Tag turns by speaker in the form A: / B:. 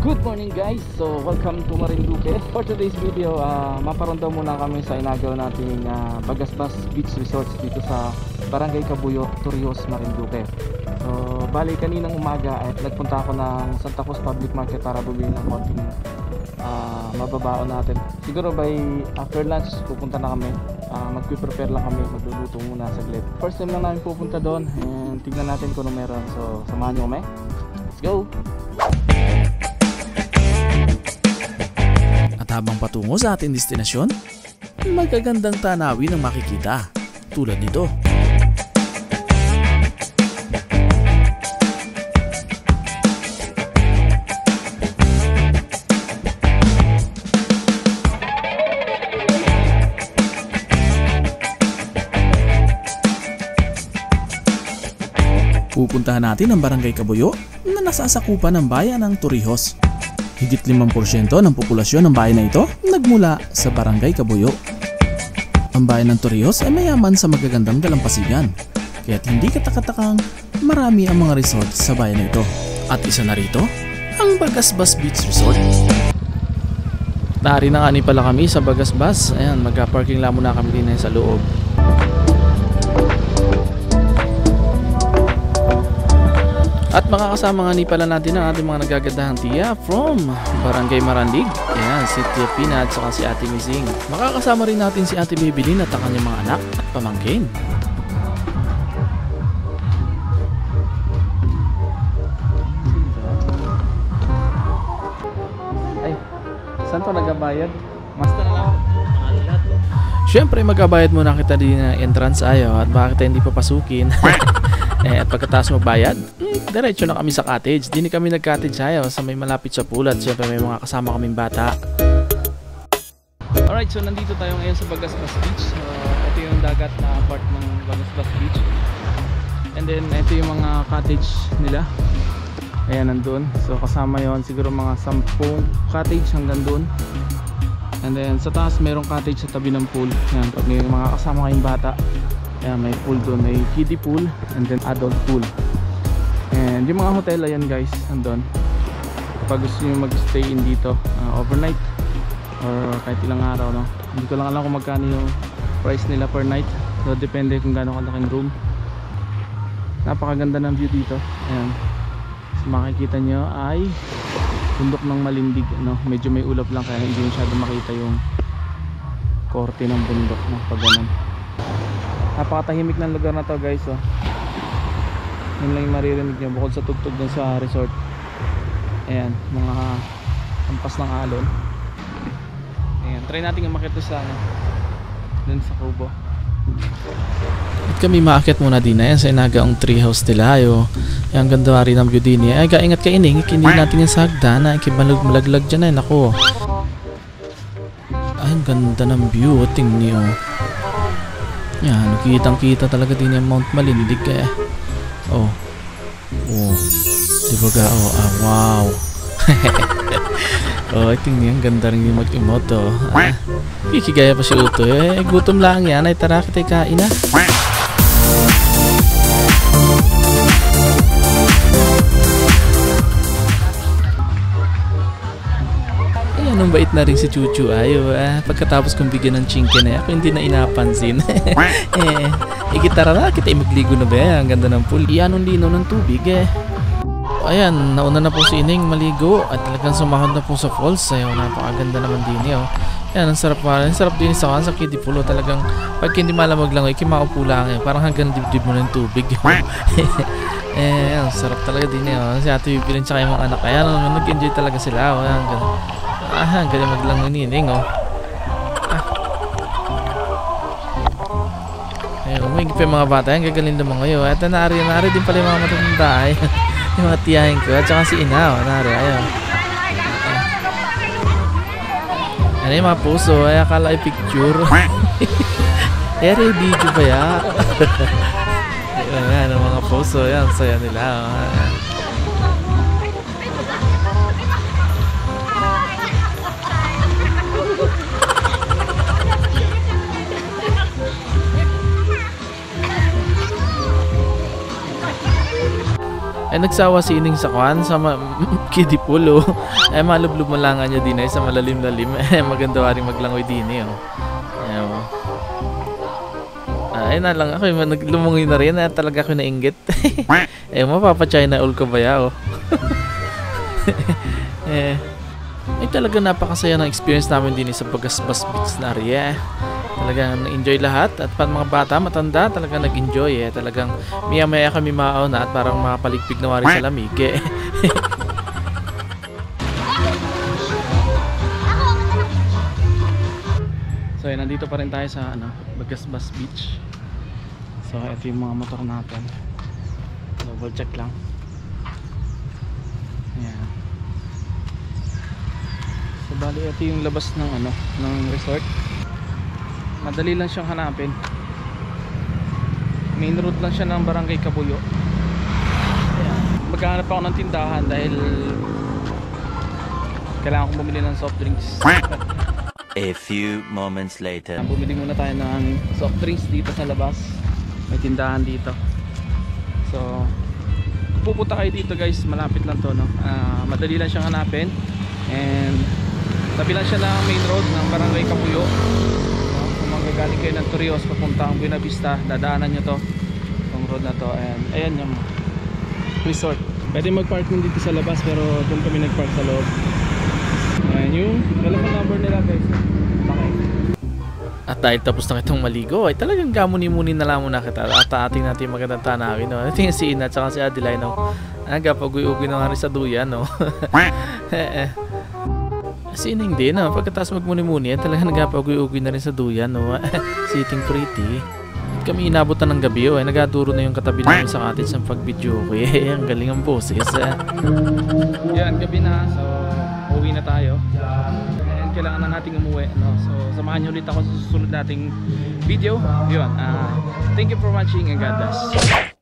A: Good morning guys, so welcome to Marinduque. For today's video, maparondaw muna kami sa inagaw nating Bagasbas Beach Resorts dito sa Barangay Cabuyo, Torrijos, Marinduque. So bali kaninang umaga at nagpunta ako ng Santa Cruz Public Market para bumili ng konting mababaon natin. Siguro by after lunch pupunta na kami, magpe-prepare lang kami, magluluto muna saglit. First time lang namin pupunta doon and tignan natin kung ano meron. So samahan nyo kami, let's go!
B: At habang patungo sa ating destinasyon, magagandang tanawin ang makikita tulad nito. Pupuntahan natin ang Barangay Cabuyo na nasasakupan ng bayan ng Torrijos. Higit 5% ng populasyon ng bayan na ito nagmula sa Barangay Cabuyo. Ang bayan ng Torrijos ay mayaman sa magagandang dalampasigan, kaya't hindi katakatakang marami ang mga resort sa bayan na ito. At isa na rito, ang Bagasbas Beach Resort. Dari na nga pala kami sa Bagasbas. Ayan, magka-parking lang muna kami din sa loob. At makakasama nga pala natin ang ating mga nagagandahang tiya from Barangay Marandig. Ayan, si Tia Pina at saka si Ate Mising. Makakasama rin natin si Ate Babylin at ang kanyang mga anak at pamangkin.
A: Ay, saan to nagabayad? Master na lang.
B: Siyempre magbabayad muna kita din na entrance ayaw at bakit hindi papasukin. At pagkatapos magbayad, diretso na kami sa cottage. Di kami nag-cottage ayaw sa may malapit sa pool at siyempre may mga kasama kaming bata.
A: Alright, so nandito tayo ngayon sa Bagasbas Beach. Ito yung dagat na part ng Bagasbas Beach. And then ito yung mga cottage nila. Ayan, nandun. So kasama yon siguro mga 10 cottage hanggang dun. And then sa taas merong cottage sa tabi ng pool. Ayan, pag may mga kasama kayong bata, ayan, may pool doon, may kiddie pool and then adult pool. And yung mga hotel, ayan guys, andun. Kapag gusto nyo mag-stay in dito overnight or kahit ilang araw, no? Hindi ko lang alam kung magkano yung price nila per night. So depende kung gaano kalaking room. Napakaganda ng view dito. Ayan, so, makikita nyo ay bundok ng Malindig, no? Medyo may ulap lang kaya hindi masyado makita yung korte ng bundok, no? Pag ganun. Napakatahimik ng lugar na to guys, oh. Yun lang yung maririnig nyo bukod sa tugtog dun sa resort. Ayan, mga hampas ng alon. Ayan, try natin umakyat sa dun sa kubo.
B: At kami maakyat muna din na yan sa inagaang treehouse nila. Ang ganda rin ng view din eh. Ay, kaingat ka ining, hindi natin yung sa hagdan na ikimalaglag dyan eh. Naku, ay, ang ganda ng view. Tingnan nyo. Yan, kitang kita talaga din yung Mount Malindig eh. Oh. Diba ga? Wow. Tingnan, ganda rin yung mag-emote oh. Kikigaya pa si Uto eh. Gutom lang yan. Ay tara, kita kain na. Anong bait na rin si Chuchu ayo pagkatapos kong bigyan ng chinken ako hindi na inapansin. Tara na kita magligo na ba ang ganda ng pool, iyan ang lino ng tubig eh. Ayan, nauna na po si Ining maligo at talagang sumahod na po sa falls. Ayaw, napakaganda naman din oh. Ayan, ang sarap din sa kiddie pool talagang pag hindi malamag lang kimaupo lang eh, parang hanggang dibdib mo ng tubig. Ang sarap talaga din oh. Si Ate Bibilin tsaka yung mga anak ayan, nag-enjoy talaga sila oh. Ang galing maglang nining oh. Ayun, umigip yung mga bata yan, gagaling naman ngayon. At nari din pala yung mga matanda ay. Yung mga tiyahin ko at saka si Ina oh, nari, ayun. Ano yung mga puso, ay akala ay picture. Ere, video ba ya? Ayan, mga puso, yan, saya nila oh. nagsawa si Ining sa kwan sa kiddie pool, oh. Malublob mo lang niya din sa malalim-lalim. Maganda rin maglangoy din eh, oh. Ayan, oh. Ay na lang ako, lumungoy na rin. Talaga ako nainggit. Mapapa-China all ko ba ya, oh. Ay talaga napakasaya ng experience namin din sa Bagasbas Beach na area. Talagang na-enjoy lahat at pa mga bata, matanda, talagang nag-enjoy talagang maya-maya kami maaw na at parang makapaligpig na wari sa lamig
A: So nandito pa rin tayo sa Bagasbas Beach. So ito yung mga motor natin. Double check lang. Ayan. So bali ito yung labas ng ng resort. Madali lang siyang hanapin. Main road lang siya ng Barangay Kabuyo. Ayan. Maghahanap ako ng tindahan dahil kailangan kong bumili ng soft drinks.
C: A few moments later.
A: Bumili muna tayo ng soft drinks dito sa labas. May tindahan dito. So pupunta kayo dito guys, malapit lang to, no? Madali lang siyang hanapin. And tabi lang siya ng main road ng Barangay Kabuyo. Galing kayo ng Torrijos papuntang Buena Vista, dadaanan nyo to itong road na to. And ayan yung resort. Pwede mag-parking dito sa labas pero doon kami nag-park sa loob. Ayan yung telephone number nila guys. Okay.
B: At dahil tapos na kitong maligo ay talagang gamuni-muni na lang muna kita at ating natin magandang tanawin, no? Ito yung si Ina at si Adeline, no? Gapaguy-ugoy na nga rin sa duyan, no? Si Ining din, pagkatapos magmuni-muni talagang nagpapaguy-ugoy na rin sa duyan, no? Sitting pretty. At kami inabutan ng gabi, nagaturo na yung katabi namin sa cottage ng pag-video ko. Ang galing ang boses.
A: Yan, gabi na. So uwi na tayo. And kailangan na nating umuwi, no? So samahan nyo ulit ako sa susunod nating video. Yun, thank you for watching and God bless.